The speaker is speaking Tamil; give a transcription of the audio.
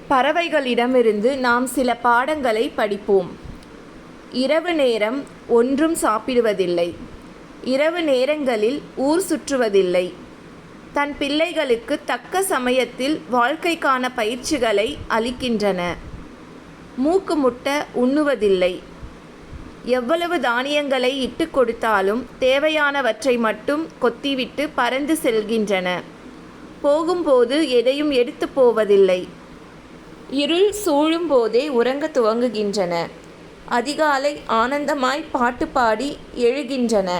பறவைகளிடமிருந்து நாம் சில பாடங்களை படிப்போம். இரவு நேரம் ஒன்றும் சாப்பிடுவதில்லை. இரவு நேரங்களில் ஊர் சுற்றுவதில்லை. தன் பிள்ளைகளுக்கு தக்க சமயத்தில் வாழ்க்கைக்கான பயிற்சிகளை அளிக்கின்றன. மூக்கு முட்ட உண்ணுவதில்லை. எவ்வளவு தானியங்களை இட்டு கொடுத்தாலும் தேவையானவற்றை மட்டும் கொத்திவிட்டு பறந்து செல்கின்றன. போகும்போது எதையும் எடுத்து போவதில்லை. இருள் சூழும் போதே உறங்க துவங்குகின்றன. அதிகாலை ஆனந்தமாய் பாட்டு பாடி எழுகின்றன.